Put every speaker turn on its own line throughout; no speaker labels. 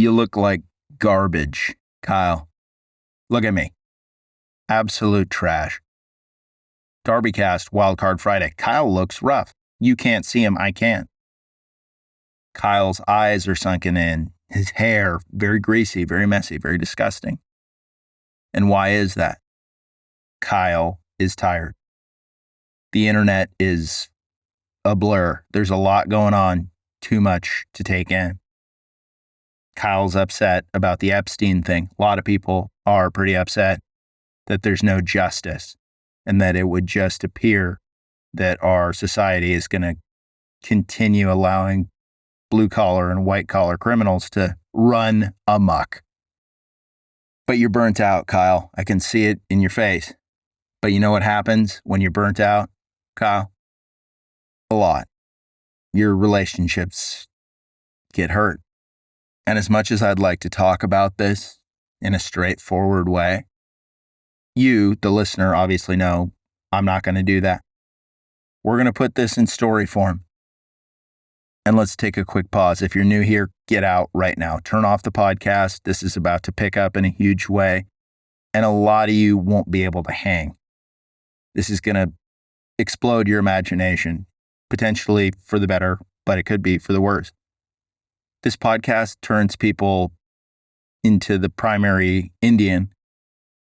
You look like garbage, Kyle. Look at me. Absolute trash. DarbyCast Wildcard Friday. Kyle looks rough. You can't see him. I can. Kyle's eyes are sunken in. His hair, very greasy, very messy, very disgusting. And why is that? Kyle is tired. The internet is a blur. There's a lot going on, too much to take in. Kyle's upset about the Epstein thing. A lot of people are pretty upset that there's no justice and that it would just appear that our society is going to continue allowing blue-collar and white-collar criminals to run amok. But you're burnt out, Kyle. I can see it in your face. But you know what happens when you're burnt out, Kyle? A lot. Your relationships get hurt. And as much as I'd like to talk about this in a straightforward way, you, the listener, obviously know I'm not going to do that. We're going to put this in story form. And let's take a quick pause. If you're new here, get out right now. Turn off the podcast. This is about to pick up in a huge way. And a lot of you won't be able to hang. This is going to explode your imagination, potentially for the better, but it could be for the worse. This podcast turns people into the primary Indian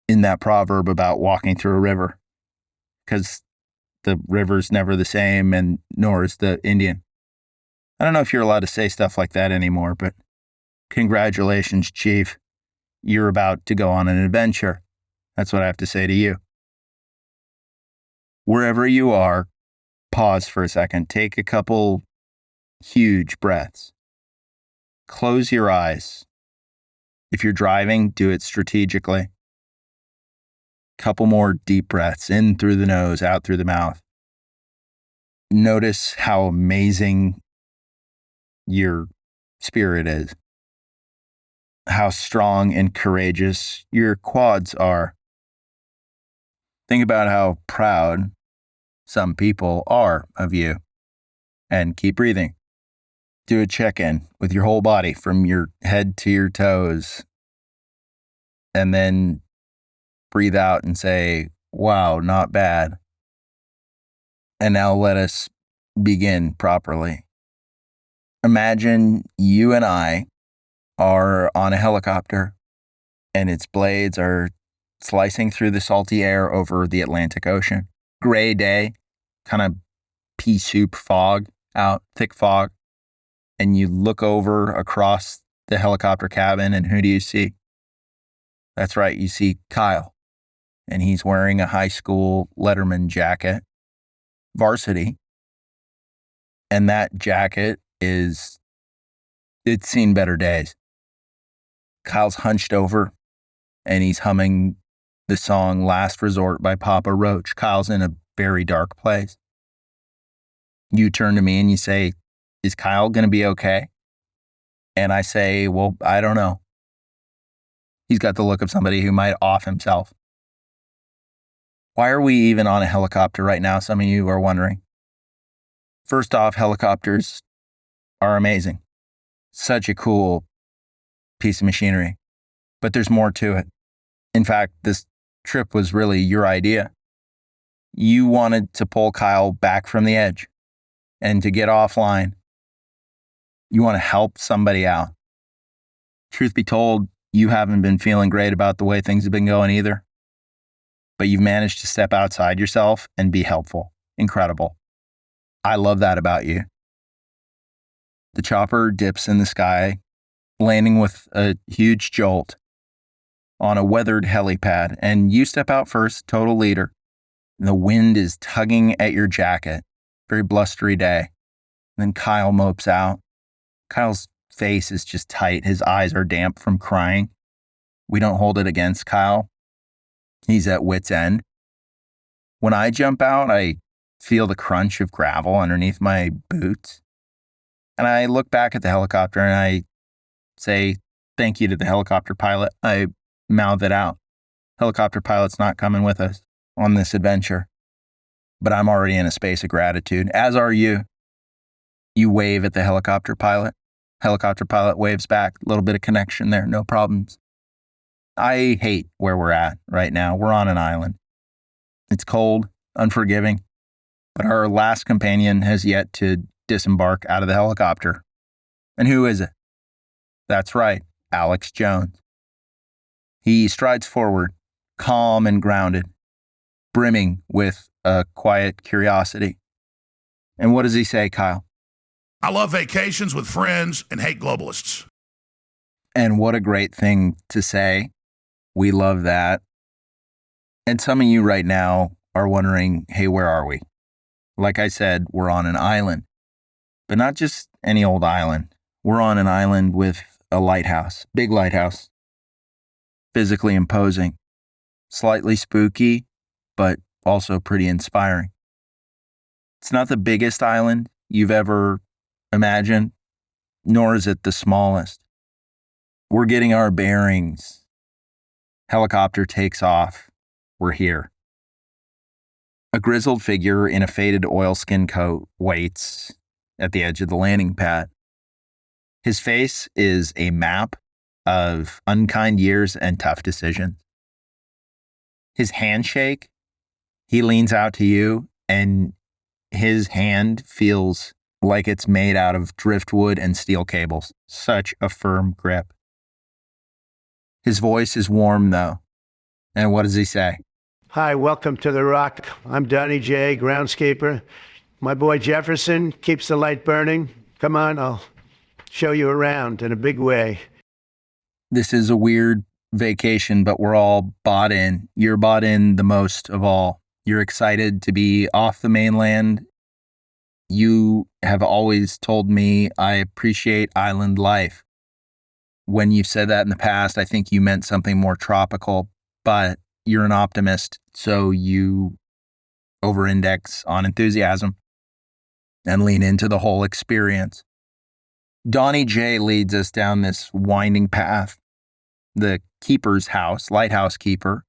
in that proverb about walking through a river, because the river's never the same and nor is the Indian. I don't know if you're allowed to say stuff like that anymore, but congratulations, Chief. You're about to go on an adventure. That's what I have to say to you. Wherever you are, pause for a second. Take a couple huge breaths. Close your eyes. If you're driving, do it strategically. Couple more deep breaths, in through the nose, out through the mouth. Notice how amazing your spirit is. How strong and courageous your quads are. Think about how proud some people are of you. And keep breathing. Do a check-in with your whole body from your head to your toes. And then breathe out and say, wow, not bad. And now let us begin properly. Imagine you and I are on a helicopter and its blades are slicing through the salty air over the Atlantic Ocean. Gray day, kind of pea soup fog out, thick fog. And you look over across the helicopter cabin and who do you see? That's right, you see Kyle. And he's wearing a high school Letterman jacket, varsity. And that jacket it's seen better days. Kyle's hunched over and he's humming the song Last Resort by Papa Roach. Kyle's in a very dark place. You turn to me and you say, is Kyle going to be okay? And I say, well, I don't know. He's got the look of somebody who might off himself. Why are we even on a helicopter right now? Some of you are wondering. First off, helicopters are amazing. Such a cool piece of machinery. But there's more to it. In fact, this trip was really your idea. You wanted to pull Kyle back from the edge and to get offline. You want to help somebody out. Truth be told, you haven't been feeling great about the way things have been going either. But you've managed to step outside yourself and be helpful. Incredible. I love that about you. The chopper dips in the sky, landing with a huge jolt on a weathered helipad, and you step out first, total leader. The wind is tugging at your jacket. Very blustery day. Then Kyle mopes out. Kyle's face is just tight. His eyes are damp from crying. We don't hold it against Kyle. He's at wit's end. When I jump out, I feel the crunch of gravel underneath my boots. And I look back at the helicopter and I say thank you to the helicopter pilot. I mouth it out. Helicopter pilot's not coming with us on this adventure. But I'm already in a space of gratitude, as are you. You wave at the helicopter pilot. Helicopter pilot waves back. A little bit of connection there. No problems. I hate where we're at right now. We're on an island. It's cold, unforgiving, but our last companion has yet to disembark out of the helicopter. And who is it? That's right, Alex Jones. He strides forward, calm and grounded, brimming with a quiet curiosity. And what does he say, Kyle?
I love vacations with friends and hate globalists.
And what a great thing to say. We love that. And some of you right now are wondering, hey, where are we? Like I said, we're on an island, but not just any old island. We're on an island with a lighthouse, big lighthouse, physically imposing, slightly spooky, but also pretty inspiring. It's not the biggest island you've ever imagined, nor is it the smallest. We're getting our bearings. Helicopter takes off. We're here. A grizzled figure in a faded oilskin coat waits at the edge of the landing pad. His face is a map of unkind years and tough decisions. His handshake, he leans out to you, and his hand feels like it's made out of driftwood and steel cables. Such a firm grip. His voice is warm, though. And what does he say?
Hi, welcome to The Rock. I'm Donnie J, groundskeeper. My boy Jefferson keeps the light burning. Come on, I'll show you around in a big way.
This is a weird vacation, but we're all bought in. You're bought in the most of all. You're excited to be off the mainland. You have always told me I appreciate island life. When you've said that in the past, I think you meant something more tropical, but you're an optimist, so you over-index on enthusiasm and lean into the whole experience. Donnie J leads us down this winding path. The keeper's house, lighthouse keeper,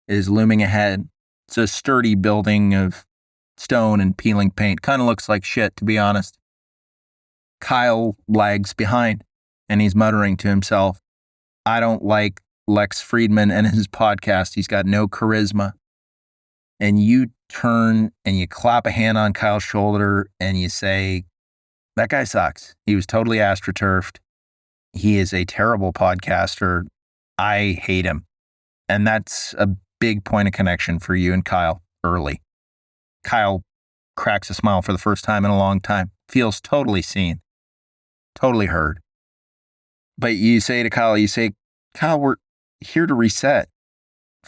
is looming ahead. It's a sturdy building of stone and peeling paint. Kind of looks like shit, to be honest. Kyle lags behind, and he's muttering to himself, I don't like Lex Friedman and his podcast. He's got no charisma. And you turn and you clap a hand on Kyle's shoulder and you say, that guy sucks. He was totally astroturfed. He is a terrible podcaster. I hate him. And that's a big point of connection for you and Kyle early. Kyle cracks a smile for the first time in a long time. Feels totally seen. Totally heard. But you say to Kyle, Kyle, we're here to reset.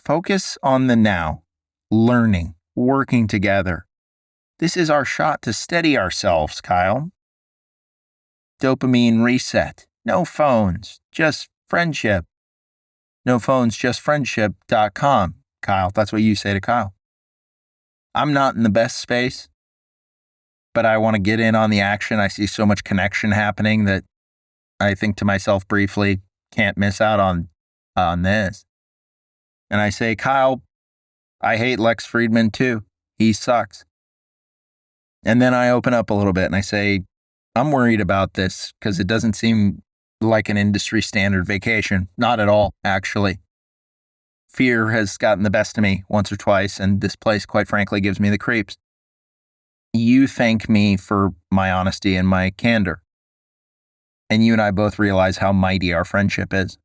Focus on the now. Learning. Working together. This is our shot to steady ourselves, Kyle. Dopamine reset. No phones, just friendship. No phones, just friendship.com. Kyle, that's what you say to Kyle. I'm not in the best space, but I want to get in on the action. I see so much connection happening that I think to myself briefly, can't miss out on this. And I say, Kyle, I hate Lex Friedman too. He sucks. And then I open up a little bit and I say, I'm worried about this because it doesn't seem like an industry standard vacation. Not at all, actually. Fear has gotten the best of me once or twice, and this place, quite frankly, gives me the creeps. You thank me for my honesty and my candor. And you and I both realize how mighty our friendship is.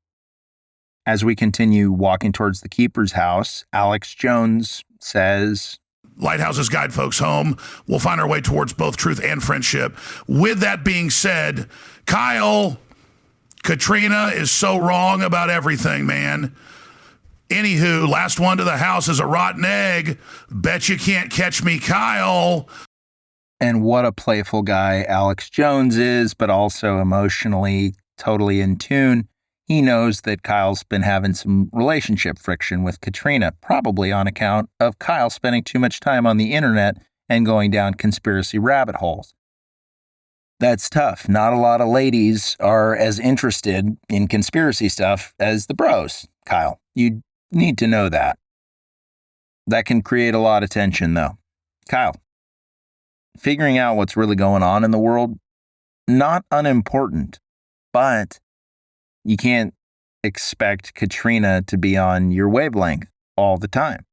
As we continue walking towards the keeper's house, Alex Jones says,
Lighthouses guide folks home. We'll find our way towards both truth and friendship. With that being said, Kyle, Katrina is so wrong about everything, man. Anywho, last one to the house is a rotten egg. Bet you can't catch me, Kyle.
And what a playful guy Alex Jones is, but also emotionally totally in tune. He knows that Kyle's been having some relationship friction with Katrina, probably on account of Kyle spending too much time on the internet and going down conspiracy rabbit holes. That's tough. Not a lot of ladies are as interested in conspiracy stuff as the bros, Kyle. You need to know that. That can create a lot of tension, though. Kyle, figuring out what's really going on in the world not unimportant, but you can't expect Katrina to be on your wavelength all the time.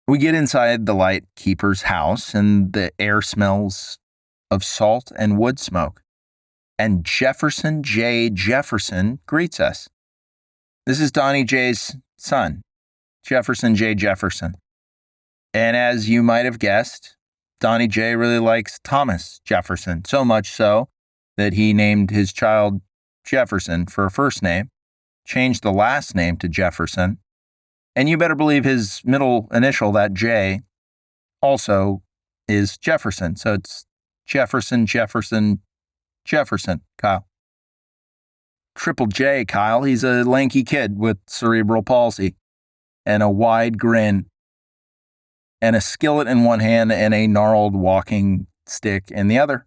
We get inside the lightkeeper's house, and the air smells of salt and wood smoke. And Jefferson J. Jefferson greets us. This is Donnie J's son, Jefferson J. Jefferson. And as you might have guessed, Donnie J really likes Thomas Jefferson, so much so that he named his child Jefferson for a first name, changed the last name to Jefferson, and you better believe his middle initial, that J, also is Jefferson. So it's Jefferson, Jefferson, Jefferson, Kyle. Triple J, Kyle, he's a lanky kid with cerebral palsy and a wide grin and a skillet in one hand and a gnarled walking stick in the other.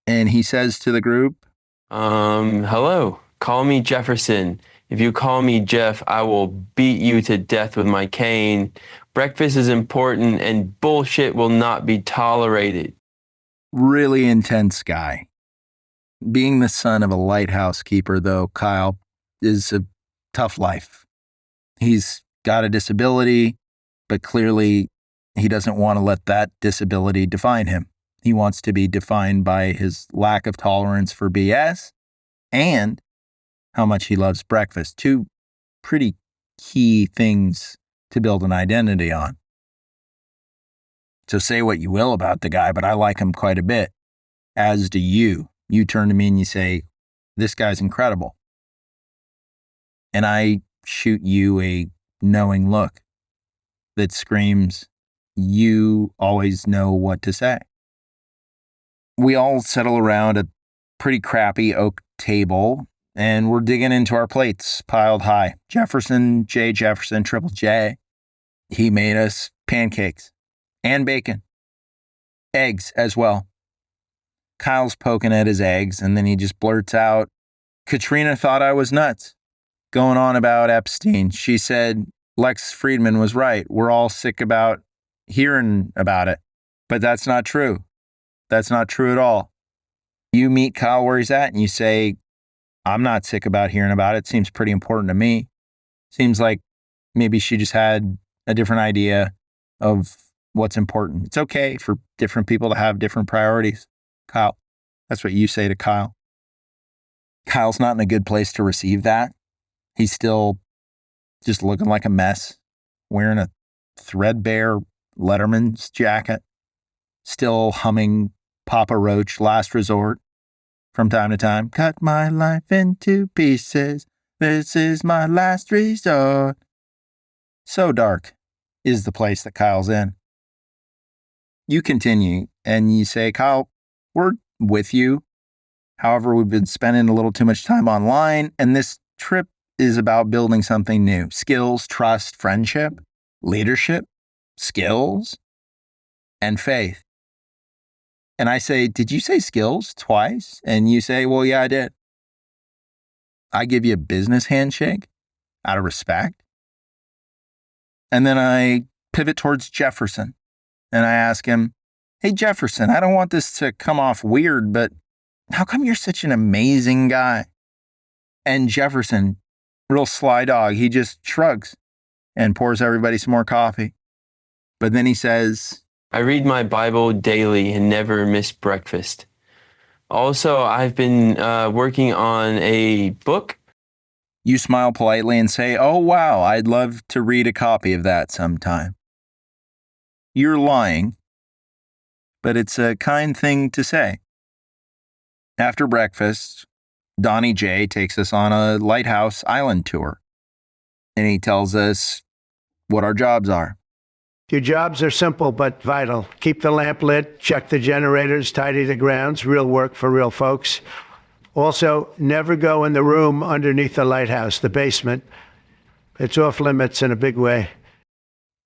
And he says to the group,
hello, call me Jefferson. If you call me Jeff, I will beat you to death with my cane. Breakfast is important and bullshit will not be tolerated.
Really intense guy. Being the son of a lighthouse keeper, though, Kyle, is a tough life. He's got a disability, but clearly he doesn't want to let that disability define him. He wants to be defined by his lack of tolerance for BS and how much he loves breakfast. Two pretty key things to build an identity on. So say what you will about the guy, but I like him quite a bit, as do you. You turn to me and you say, this guy's incredible. And I shoot you a knowing look that screams, you always know what to say. We all settle around a pretty crappy oak table, and we're digging into our plates piled high. Jefferson J. Jefferson, Triple J, he made us pancakes and bacon, eggs as well. Kyle's poking at his eggs, and then he just blurts out, Katrina thought I was nuts, going on about Epstein. She said Lex Friedman was right. We're all sick about hearing about it. But that's not true. That's not true at all. You meet Kyle where he's at and you say, I'm not sick about hearing about it. Seems pretty important to me. Seems like maybe she just had a different idea of what's important. It's okay for different people to have different priorities. Kyle, that's what you say to Kyle. Kyle's not in a good place to receive that. He's still just looking like a mess, wearing a threadbare Letterman's jacket, still humming Papa Roach, Last Resort from time to time. Cut my life into pieces. This is my last resort. So dark is the place that Kyle's in. You continue and you say, Kyle, we're with you. However, we've been spending a little too much time online, and this trip is about building something new. Skills, trust, friendship, leadership, skills, and faith. And I say, did you say skills twice? And you say, well, yeah, I did. I give you a business handshake out of respect. And then I pivot towards Jefferson and I ask him, hey, Jefferson, I don't want this to come off weird, but how come you're such an amazing guy? And Jefferson, real sly dog, he just shrugs and pours everybody some more coffee. But then he says,
I read my Bible daily and never miss breakfast. Also, I've been working on a book.
You smile politely and say, oh, wow, I'd love to read a copy of that sometime. You're lying, but it's a kind thing to say. After breakfast, Donnie J takes us on a Lighthouse island tour, and he tells us what our jobs are.
Your jobs are simple but vital. Keep the lamp lit, check the generators, tidy the grounds, real work for real folks. Also, never go in the room underneath the lighthouse, the basement. It's off limits in a big way.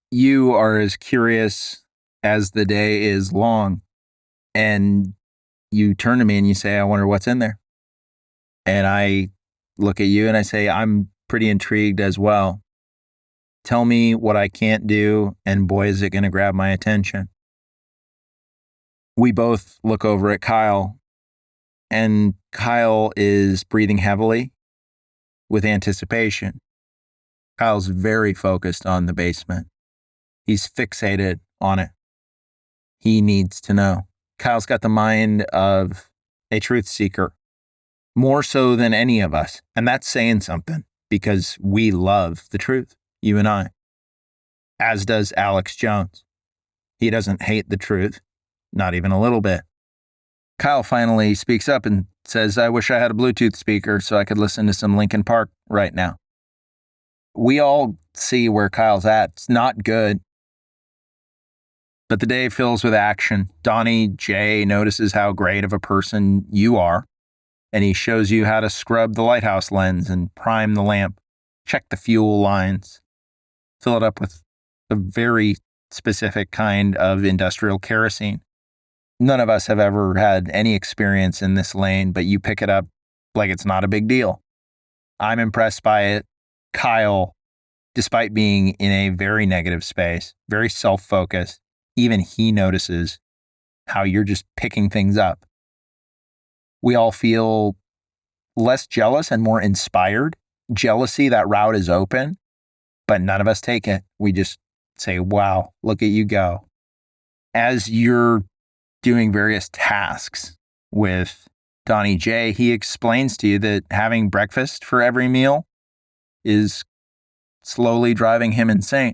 You are as curious as the day is long, and you turn to me and you say, I wonder what's in there. And I look at you and I say, I'm pretty intrigued as well. Tell me what I can't do, and boy, is it going to grab my attention. We both look over at Kyle, and Kyle is breathing heavily with anticipation. Kyle's very focused on the basement. He's fixated on it. He needs to know. Kyle's got the mind of a truth seeker, more so than any of us. And that's saying something, because we love the truth, you and I, as does Alex Jones. He doesn't hate the truth, not even a little bit. Kyle finally speaks up and says, I wish I had a Bluetooth speaker so I could listen to some Linkin Park right now. We all see where Kyle's at. It's not good. But the day fills with action. Donnie J notices how great of a person you are, and he shows you how to scrub the Lighthouse lens and prime the lamp, check the fuel lines, fill it up with a very specific kind of industrial kerosene. None of us have ever had any experience in this lane, but you pick it up like it's not a big deal. I'm impressed by it. Kyle, despite being in a very negative space, very self-focused, even he notices how you're just picking things up. We all feel less jealous and more inspired. Jealousy, that route is open, but none of us take it. We just say, wow, look at you go. As you're doing various tasks with Donnie J, he explains to you that having breakfast for every meal is slowly driving him insane.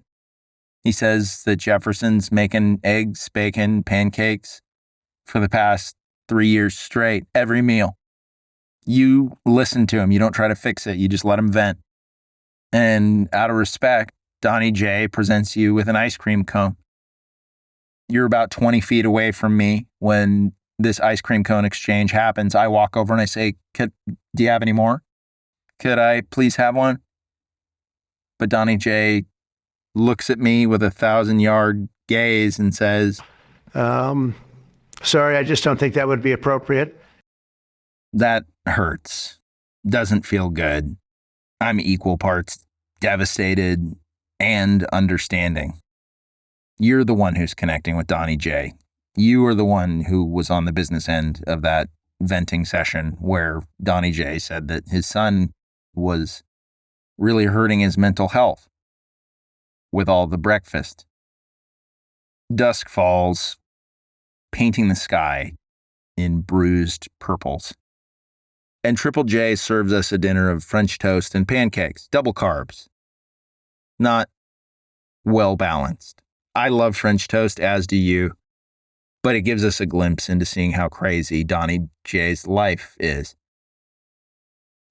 He says that Jefferson's making eggs, bacon, pancakes for the past 3 years straight, every meal. You listen to him. You don't try to fix it. You just let him vent. And out of respect, Donnie J presents you with an ice cream cone. You're about 20 feet away from me when this ice cream cone exchange happens. I walk over and I say, do you have any more? Could I please have one? But Donnie J looks at me with a 1,000-yard gaze and says,
sorry, I just don't think that would be appropriate.
That hurts. Doesn't feel good. I'm equal parts devastated and understanding. You're the one who's connecting with Donnie J. You are the one who was on the business end of that venting session where Donnie J said that his son was really hurting his mental health with all the breakfast. Dusk falls, painting the sky in bruised purples. And Triple J serves us a dinner of French toast and pancakes, double carbs. Not well balanced. I love French toast, as do you, but it gives us a glimpse into seeing how crazy Donnie J's life is.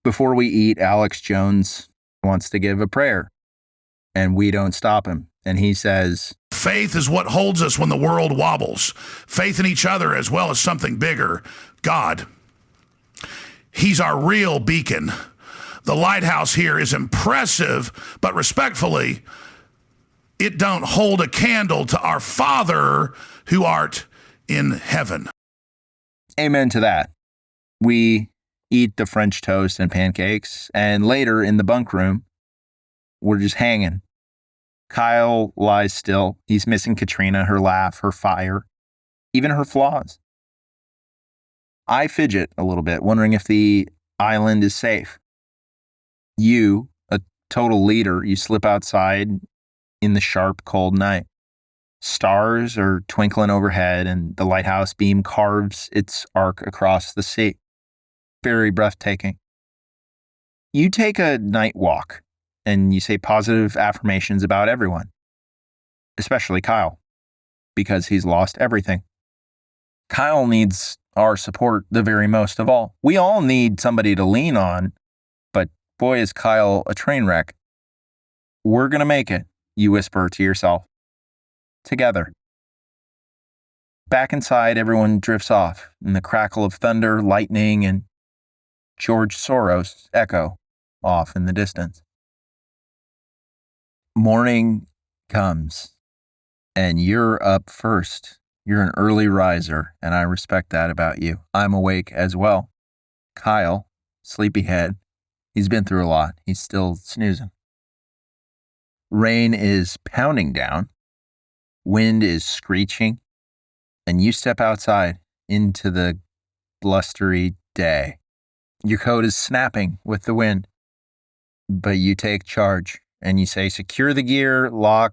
Before we eat, Alex Jones wants to give a prayer, and we don't stop him. And he says,
Faith is what holds us when the world wobbles. Faith in each other as well as something bigger, God. He's our real beacon. The lighthouse here is impressive, but respectfully, it don't hold a candle to our Father who art in heaven.
Amen to that. We eat the French toast and pancakes, and later in the bunk room, we're just hanging. Kyle lies still. He's missing Katrina, her laugh, her fire, even her flaws. I fidget a little bit, wondering if the island is safe. You, a total leader, you slip outside in the sharp, cold night. Stars are twinkling overhead, and the lighthouse beam carves its arc across the sea. Very breathtaking. You take a night walk, and you say positive affirmations about everyone, especially Kyle, because he's lost everything. Kyle needs our support the very most of all. We all need somebody to lean on, but boy, is Kyle a train wreck. We're going to make it, you whisper to yourself. Together. Back inside, everyone drifts off, and the crackle of thunder, lightning, and George Soros echo off in the distance. Morning comes, and you're up first. You're an early riser, and I respect that about you. I'm awake as well. Kyle, sleepyhead, he's been through a lot. He's still snoozing. Rain is pounding down. Wind is screeching. and you step outside into the blustery day. Your coat is snapping with the wind, but you take charge and you say, secure the gear, lock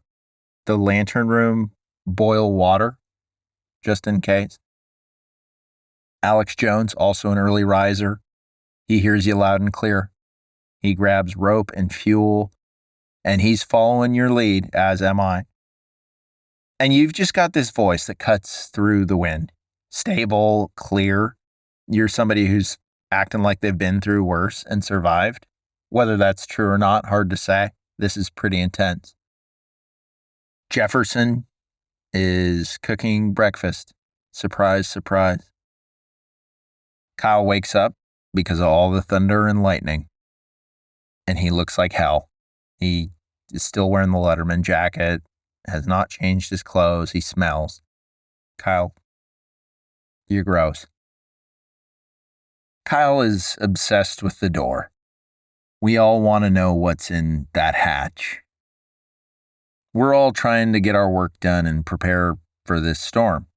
the lantern room, boil water, just in case. Alex Jones, also an early riser, he hears you loud and clear. He grabs rope and fuel, and he's following your lead, as am I. And you've just got this voice that cuts through the wind. Stable, clear. You're somebody who's acting like they've been through worse and survived. Whether that's true or not, hard to say. This is pretty intense. Jefferson is cooking breakfast. Surprise, surprise. Kyle wakes up because of all the thunder and lightning, and he looks like hell. He is still wearing the Letterman jacket, has not changed his clothes. He smells. Kyle, you're gross. Kyle is obsessed with the door. We all want to know what's in that hatch. We're all trying to get our work done and prepare for this storm.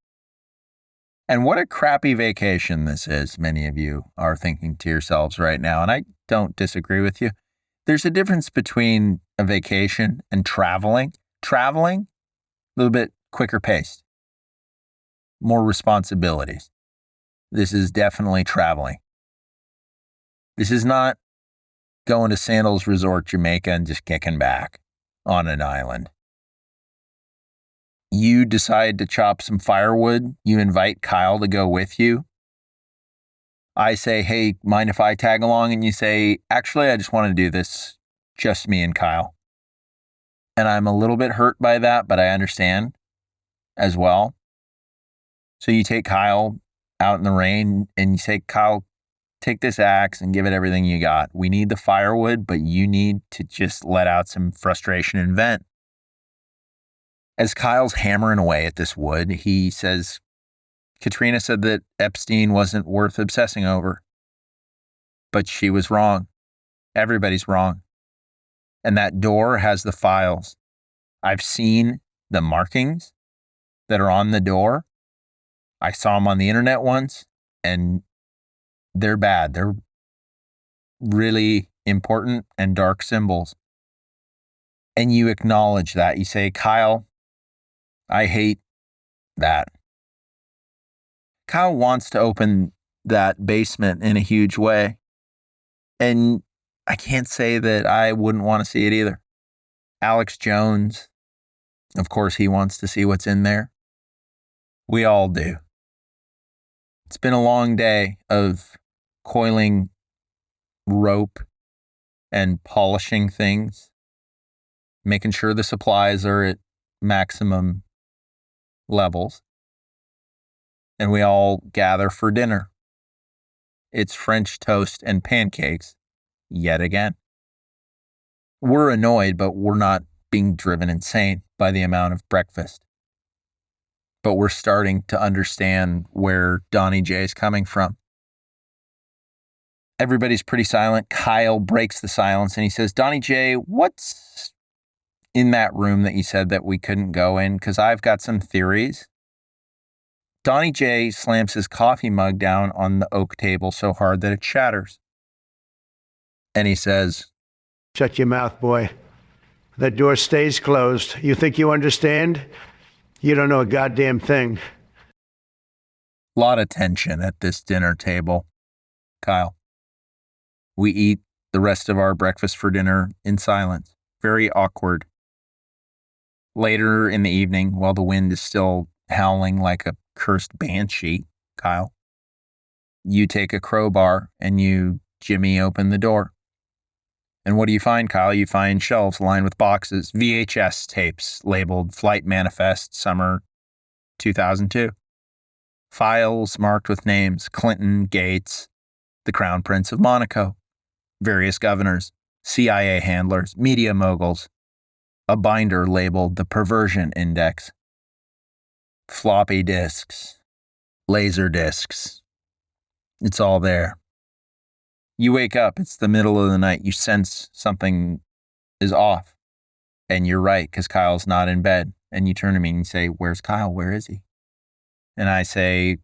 And what a crappy vacation this is, many of you are thinking to yourselves right now, and I don't disagree with you. There's a difference between a vacation and traveling. Traveling, a little bit quicker paced, more responsibilities. This is definitely traveling. This is not going to Sandals Resort, Jamaica, and just kicking back on an island. You decide to chop some firewood. You invite Kyle to go with you. I say, hey, mind if I tag along? And you say, actually, I just want to do this, just me and Kyle. And I'm a little bit hurt by that, but I understand as well. So you take Kyle out in the rain and you say, Kyle, take this axe and give it everything you got. We need the firewood, but you need to just let out some frustration and vent. As Kyle's hammering away at this wood, he says, Katrina said that Epstein wasn't worth obsessing over. But she was wrong. Everybody's wrong. And that door has the files. I've seen the markings that are on the door. I saw them on the internet once, and they're bad. They're really important and dark symbols. And you acknowledge that. You say, Kyle, I hate that. Kyle wants to open that basement in a huge way. And I can't say that I wouldn't want to see it either. Alex Jones, of course, he wants to see what's in there. We all do. It's been a long day of coiling rope and polishing things, making sure the supplies are at maximum levels. And we all gather for dinner. It's French toast and pancakes, yet again. We're annoyed, but we're not being driven insane by the amount of breakfast. But we're starting to understand where Donnie J is coming from. Everybody's pretty silent. Kyle breaks the silence and he says, Donnie J, what's in that room that you said that we couldn't go in? Because I've got some theories. Donnie J slams his coffee mug down on the oak table so hard that it shatters. And he says,
Shut your mouth, boy. That door stays closed. You think you understand? You don't know a goddamn thing.
Lot of tension at this dinner table. Kyle. We eat the rest of our breakfast for dinner in silence. Very awkward. Later in the evening, while the wind is still howling like a cursed banshee, Kyle, you take a crowbar and you jimmy open the door. And what do you find, Kyle? You find shelves lined with boxes, VHS tapes labeled Flight Manifest Summer 2002. Files marked with names, Clinton, Gates, the Crown Prince of Monaco, various governors, CIA handlers, media moguls, a binder labeled the Perversion Index, floppy disks, laser disks. It's all there. You wake up, it's the middle of the night, you sense something is off. And you're right, because Kyle's not in bed. And you turn to me and you say, where's Kyle? Where is he? And I say,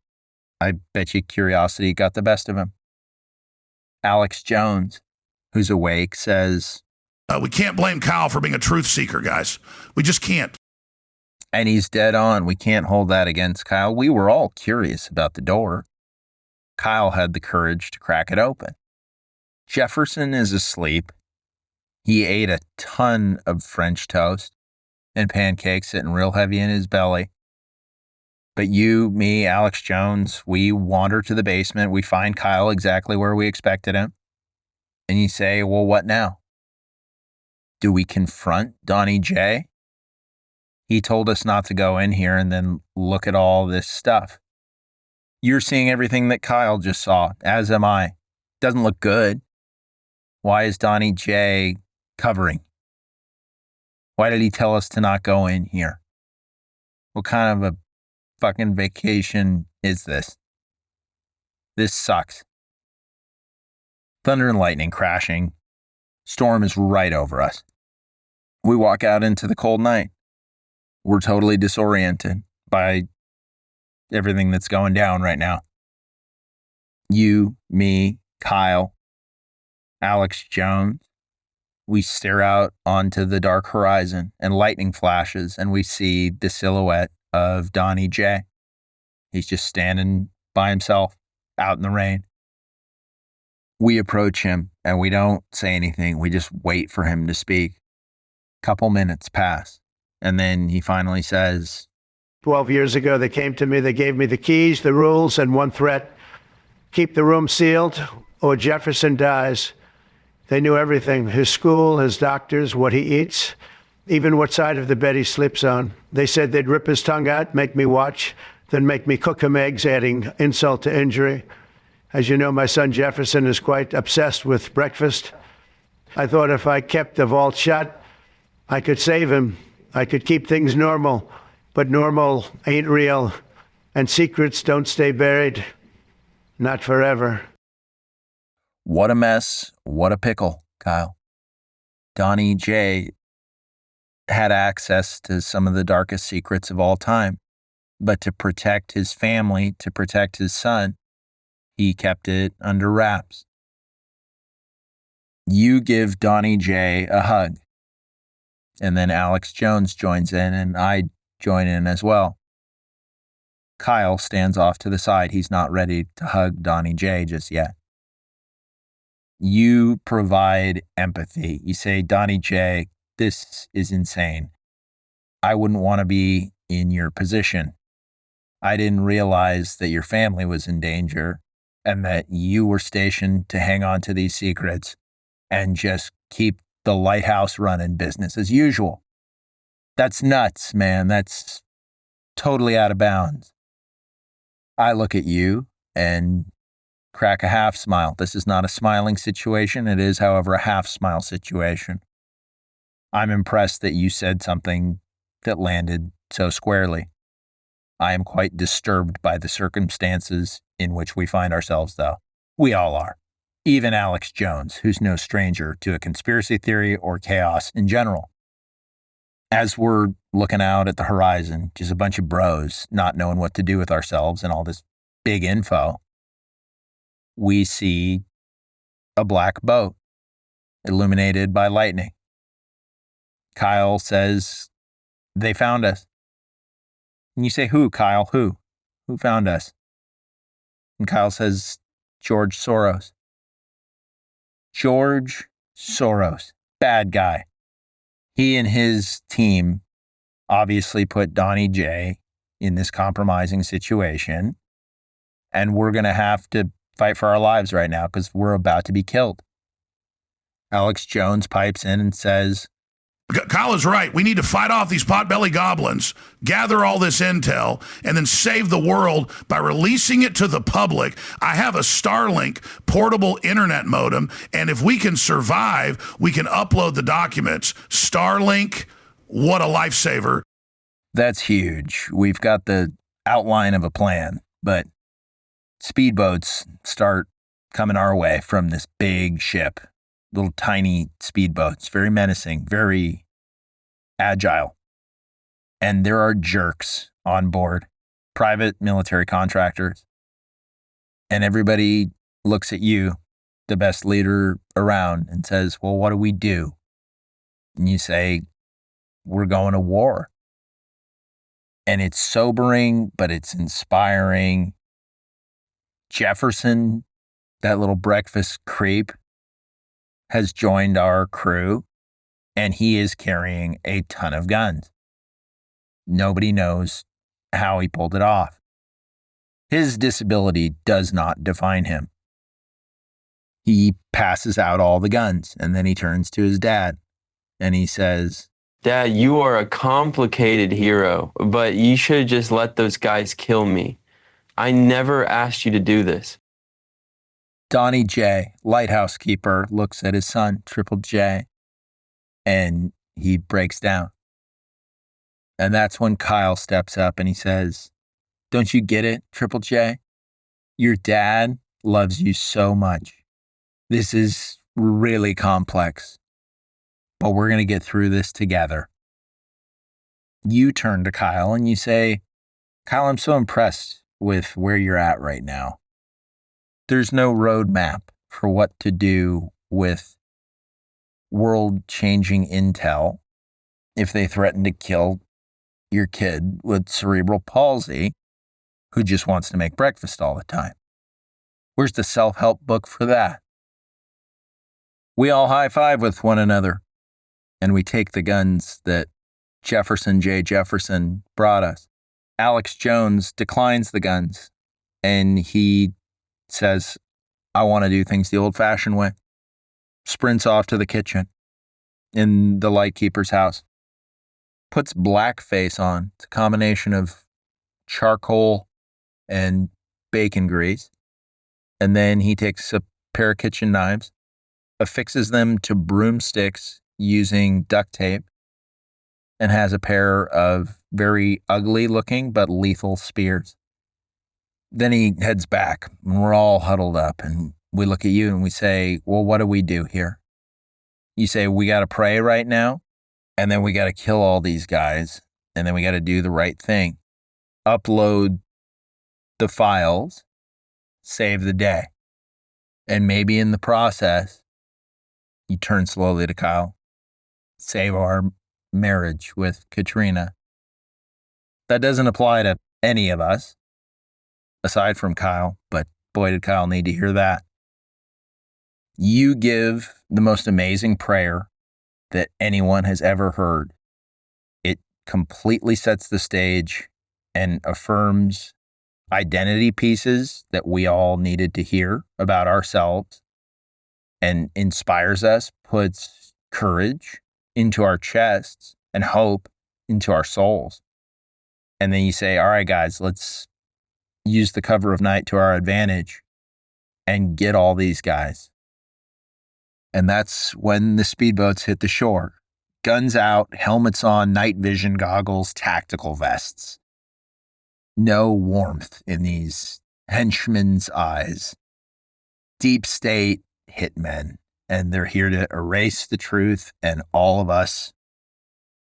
I bet you curiosity got the best of him. Alex Jones, who's awake, says,
we can't blame Kyle for being a truth seeker, guys. We just can't.
and he's dead on. We can't hold that against Kyle. We were all curious about the door. Kyle had the courage to crack it open. Jefferson is asleep. He ate a ton of French toast and pancakes sitting real heavy in his belly. But you, me, Alex Jones, we wander to the basement. We find Kyle exactly where we expected him. And you say, well, what now? Do we confront Donnie J? He told us not to go in here and then look at all this stuff. You're seeing everything that Kyle just saw, as am I. Doesn't look good. Why is Donnie J covering? Why did he tell us to not go in here? What kind of a fucking vacation is this? This sucks. Thunder and lightning crashing. Storm is right over us. We walk out into the cold night. We're totally disoriented by everything that's going down right now. You, me, Kyle, Alex Jones. We stare out onto the dark horizon and lightning flashes and we see the silhouette of Donnie J. He's just standing by himself out in the rain. We approach him and we don't say anything. We just wait for him to speak. Couple minutes pass and then he finally says,
12 years ago, they came to me, they gave me the keys, the rules, and one threat: keep the room sealed or Jefferson dies. They knew everything: his school, his doctors, what he eats, even what side of the bed he sleeps on. They said they'd rip his tongue out, make me watch, then make me cook him eggs, adding insult to injury. As you know, my son Jefferson is quite obsessed with breakfast. I thought if I kept the vault shut, I could save him. I could keep things normal, but normal ain't real, and secrets don't stay buried. Not forever.
what a mess, what a pickle, Kyle. Donnie J had access to some of the darkest secrets of all time, but to protect his family, to protect his son, he kept it under wraps. You give Donnie J a hug, and then Alex Jones joins in, and I join in as well. Kyle stands off to the side. He's not ready to hug Donnie J just yet. You provide empathy. You say, Donnie J, this is insane. I wouldn't want to be in your position. I didn't realize that your family was in danger and that you were stationed to hang on to these secrets and just keep the Lighthouse running business as usual. That's nuts, man. That's totally out of bounds. I look at you and crack a half smile. This is not a smiling situation. It is, however, a half smile situation. I'm impressed that you said something that landed so squarely. I am quite disturbed by the circumstances in which we find ourselves, though. We all are. Even Alex Jones, who's no stranger to a conspiracy theory or chaos in general. As we're looking out at the horizon, just a bunch of bros not knowing what to do with ourselves and all this big info, we see a black boat illuminated by lightning. Kyle says, they found us. And you say, who, Kyle? Who? Who found us? And Kyle says, George Soros. George Soros, bad guy. He and his team obviously put Donnie J in this compromising situation, and we're going to have to fight for our lives right now because we're about to be killed. Alex Jones pipes in and says,
Kyle is right. We need to fight off these potbelly goblins, gather all this intel, and then save the world by releasing it to the public. I have a Starlink portable internet modem, and if we can survive, we can upload the documents. Starlink, what a lifesaver.
that's huge. We've got the outline of a plan, but speedboats start coming our way from this big ship. Little tiny speedboats, very menacing, very agile. And there are jerks on board. private military contractors. And everybody looks at you, the best leader around, and says, well, what do we do? And you say, we're going to war. And it's sobering, but it's inspiring. Jefferson, that little breakfast creep, has joined our crew, and he is carrying a ton of guns. Nobody knows how he pulled it off. His disability does not define him. He passes out all the guns, and then he turns to his dad, and he says,
Dad, you are a complicated hero, but you should just let those guys kill me. I never asked you to do this.
Donnie J, Lighthouse keeper, looks at his son, Triple J, and he breaks down. And that's when Kyle steps up and he says, don't you get it, Triple J? Your dad loves you so much. This is really complex, but we're going to get through this together. You turn to Kyle and you say, Kyle, I'm so impressed with where you're at right now. There's no roadmap for what to do with world-changing intel if they threaten to kill your kid with cerebral palsy who just wants to make breakfast all the time. Where's the self-help book for that? We all high-five with one another, and we take the guns that Jefferson J. Jefferson brought us. Alex Jones declines the guns, and he says, I want to do things the old-fashioned way. Sprints off to the kitchen in the lightkeeper's house. Puts blackface on. It's a combination of charcoal and bacon grease. And then he takes a pair of kitchen knives, affixes them to broomsticks using duct tape, and has a pair of very ugly looking but lethal spears. Then he heads back, and we're all huddled up, and we look at you and we say, well, what do we do here? You say, we got to pray right now, and then we got to kill all these guys, and then we got to do the right thing. Upload the files, save the day. And maybe in the process, you turn slowly to Kyle, save our marriage with Katrina. That doesn't apply to any of us, aside from Kyle, but boy, did Kyle need to hear that. You give the most amazing prayer that anyone has ever heard. It completely sets the stage and affirms identity pieces that we all needed to hear about ourselves, and inspires us, puts courage into our chests and hope into our souls. And then you say, all right, guys, let's use the cover of night to our advantage and get all these guys. And that's when the speedboats hit the shore. Guns out, helmets on, night vision goggles, tactical vests. No warmth in these henchmen's eyes. Deep state hitmen. And they're here to erase the truth and all of us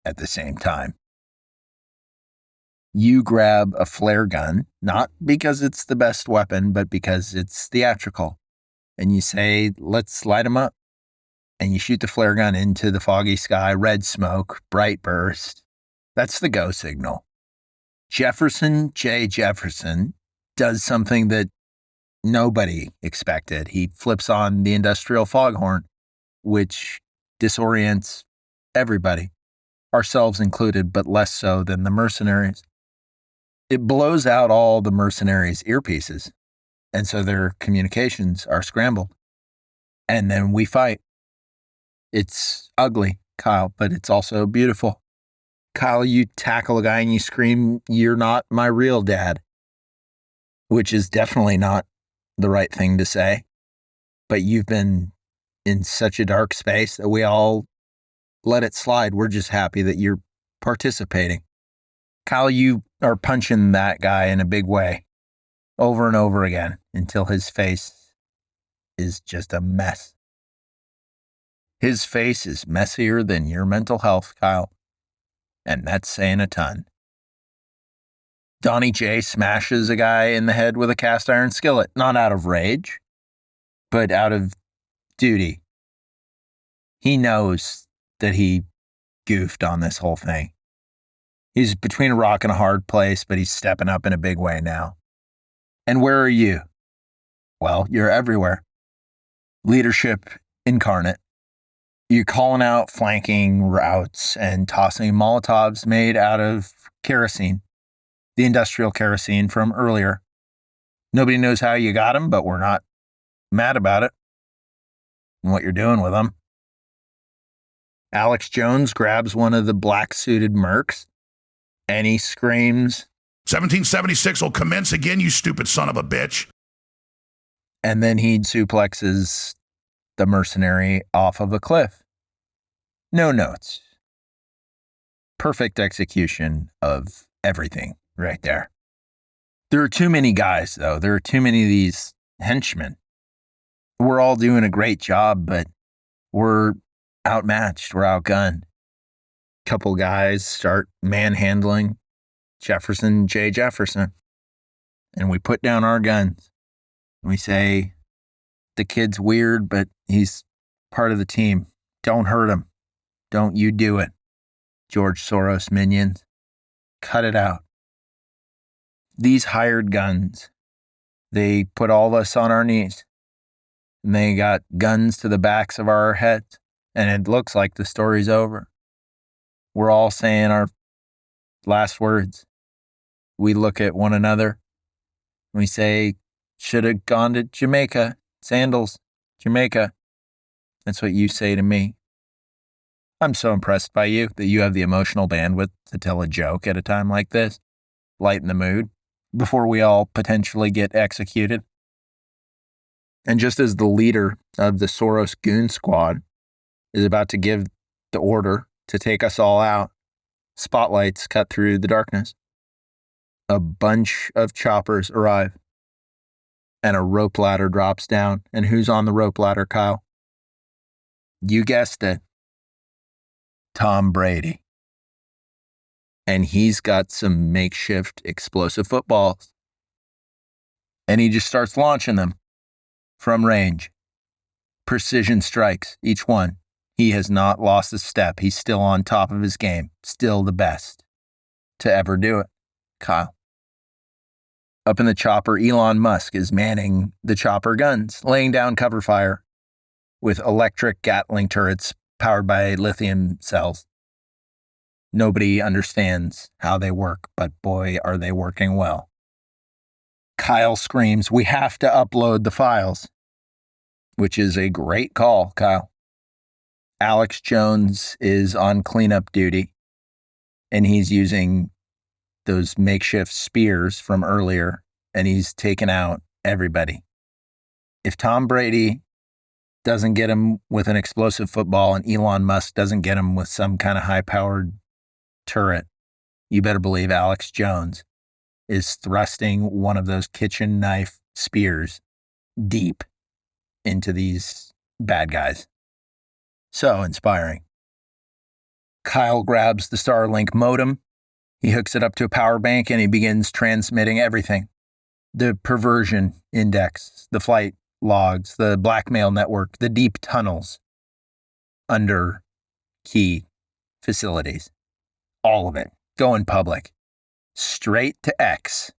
at the same time. You grab a flare gun, not because it's the best weapon, but because it's theatrical. And you say, let's light them up. And you shoot the flare gun into the foggy sky, red smoke, bright burst. That's the go signal. Jefferson J. Jefferson does something that nobody expected. He flips on the industrial foghorn, which disorients everybody, ourselves included, but less so than the mercenaries. It blows out all the mercenaries' earpieces, and so their communications are scrambled. And then we fight. It's ugly, Kyle, but it's also beautiful. Kyle, you tackle a guy and you scream, you're not my real dad, which is definitely not the right thing to say. But you've been in such a dark space that we all let it slide. We're just happy that you're participating. Kyle, you are punching that guy in a big way over and over again until his face is just a mess. His face is messier than your mental health, Kyle. And that's saying a ton. Donnie J smashes a guy in the head with a cast iron skillet, not out of rage, but out of duty. He knows that he goofed on this whole thing. He's between a rock and a hard place, but he's stepping up in a big way now. And where are you? Well, you're everywhere. Leadership incarnate. You're calling out flanking routes and tossing Molotovs made out of kerosene, the industrial kerosene from earlier. Nobody knows how you got them, but we're not mad about it and what you're doing with them. Alex Jones grabs one of the black-suited mercs and he screams,
1776 will commence again, you stupid son of a bitch.
and then he suplexes the mercenary off of a cliff. No notes. Perfect execution of everything right there. There are too many guys, though. There are too many of these henchmen. We're all doing a great job, but we're outmatched. We're outgunned. Couple guys start manhandling Jefferson J. Jefferson. And we put down our guns. We say, the kid's weird, but he's part of the team. Don't hurt him. Don't you do it. George Soros minions. Cut it out. These hired guns, they put all of us on our knees. And they got guns to the backs of our heads. And it looks like the story's over. We're all saying our last words. We look at one another. We say, should have gone to Jamaica. Sandals, Jamaica. That's what you say to me. I'm so impressed by you that you have the emotional bandwidth to tell a joke at a time like this. Lighten the mood before we all potentially get executed. And just as the leader of the Soros goon squad is about to give the order to take us all out, spotlights cut through the darkness. A bunch of choppers arrive. And a rope ladder drops down. And who's on the rope ladder, Kyle? You guessed it. Tom Brady. And he's got some makeshift explosive footballs. And he just starts launching them from range. Precision strikes, each one. He has not lost a step. He's still on top of his game. Still the best to ever do it. Kyle. Up in the chopper, Elon Musk is manning the chopper guns, laying down cover fire with electric Gatling turrets powered by lithium cells. Nobody understands how they work, but boy, are they working well. Kyle screams, we have to upload the files, which is a great call, Kyle. Alex Jones is on cleanup duty, and he's using those makeshift spears from earlier, and he's taken out everybody. If Tom Brady doesn't get him with an explosive football and Elon Musk doesn't get him with some kind of high-powered turret, you better believe Alex Jones is thrusting one of those kitchen knife spears deep into these bad guys. So inspiring. Kyle grabs the Starlink modem. He hooks it up to a power bank and he begins transmitting everything. The perversion index, the flight logs, the blackmail network, the deep tunnels under key facilities. All of it. Going public. Straight to X,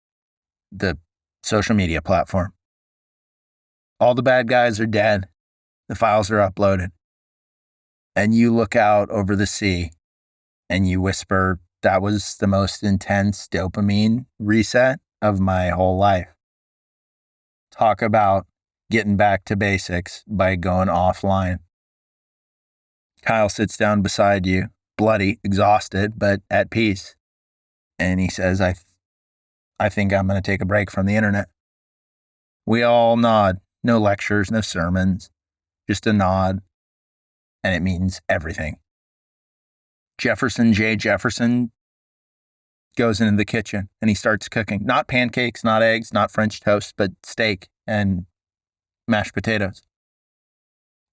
the social media platform. All the bad guys are dead. The files are uploaded. And you look out over the sea and you whisper, that was the most intense dopamine reset of my whole life. Talk about getting back to basics by going offline. Kyle sits down beside you, bloody, exhausted, but at peace. And he says, I think I'm going to take a break from the internet. We all nod. No lectures, no sermons, just a nod. And it means everything. Jefferson J. Jefferson goes into the kitchen and he starts cooking. Not pancakes, not eggs, not French toast, but steak and mashed potatoes.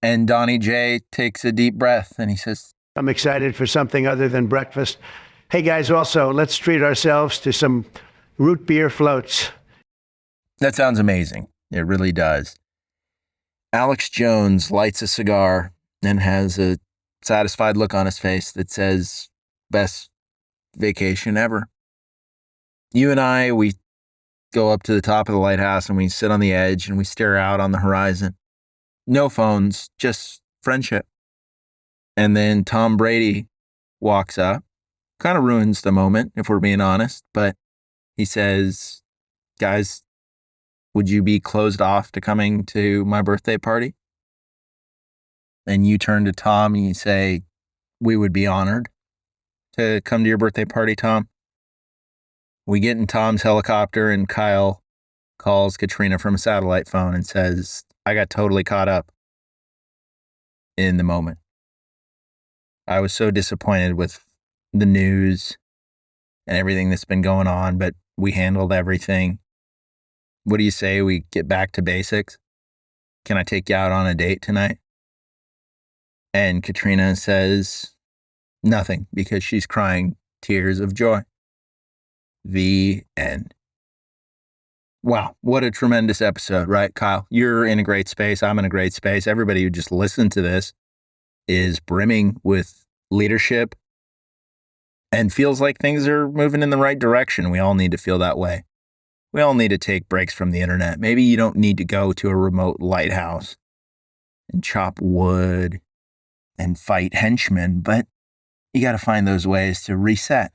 And Donnie J takes a deep breath and he says,
I'm excited for something other than breakfast. Hey guys, also, let's treat ourselves to some root beer floats.
That sounds amazing. It really does. Alex Jones lights a cigar and has a satisfied look on his face that says, best vacation ever. You and I, we go up to the top of the lighthouse and we sit on the edge and we stare out on the horizon. No phones, just friendship. And then Tom Brady walks up, kind of ruins the moment, if we're being honest, but he says, guys, would you be closed off to coming to my birthday party? And you turn to Tom and you say, we would be honored to come to your birthday party, Tom. We get in Tom's helicopter and Kyle calls Katrina from a satellite phone and says, I got totally caught up in the moment. I was so disappointed with the news and everything that's been going on, but we handled everything. What do you say we get back to basics? Can I take you out on a date tonight? And Katrina says nothing because she's crying tears of joy. The end. Wow, what a tremendous episode, right, Kyle? You're in a great space. I'm in a great space. Everybody who just listened to this is brimming with leadership and feels like things are moving in the right direction. We all need to feel that way. We all need to take breaks from the internet. Maybe you don't need to go to a remote lighthouse and chop wood and fight henchmen, but you got to find those ways to reset.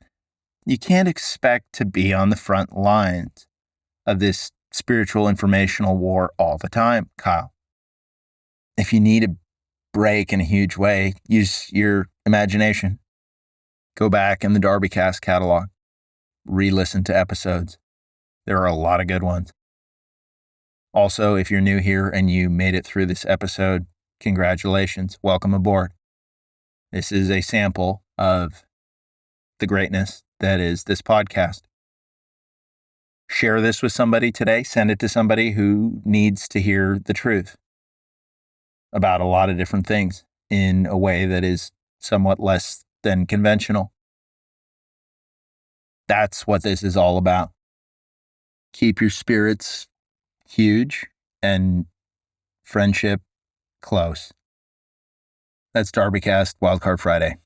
You can't expect to be on the front lines of this spiritual informational war all the time, Kyle. If you need a break in a huge way, use your imagination. Go back in the DarbyCast catalog. Re-listen to episodes. There are a lot of good ones. Also, if you're new here and you made it through this episode, congratulations. Welcome aboard. This is a sample of the greatness that is this podcast. Share this with somebody today. Send it to somebody who needs to hear the truth about a lot of different things in a way that is somewhat less than conventional. That's what this is all about. Keep your spirits huge and friendship close. That's DarbyCast Wildcard Friday.